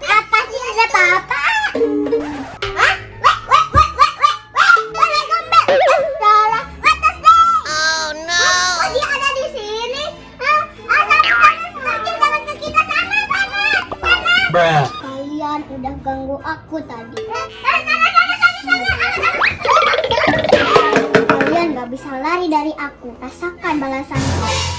Apa sih, ada apa-apa? Hah? Salah. What is that? Oh no. Kok dia ada di sini? Hah? Sana, semakin jangan ke kita, sana. Bruh. Kalian udah ganggu aku tadi. Kalian gak bisa lari dari aku. Rasakan balasanku.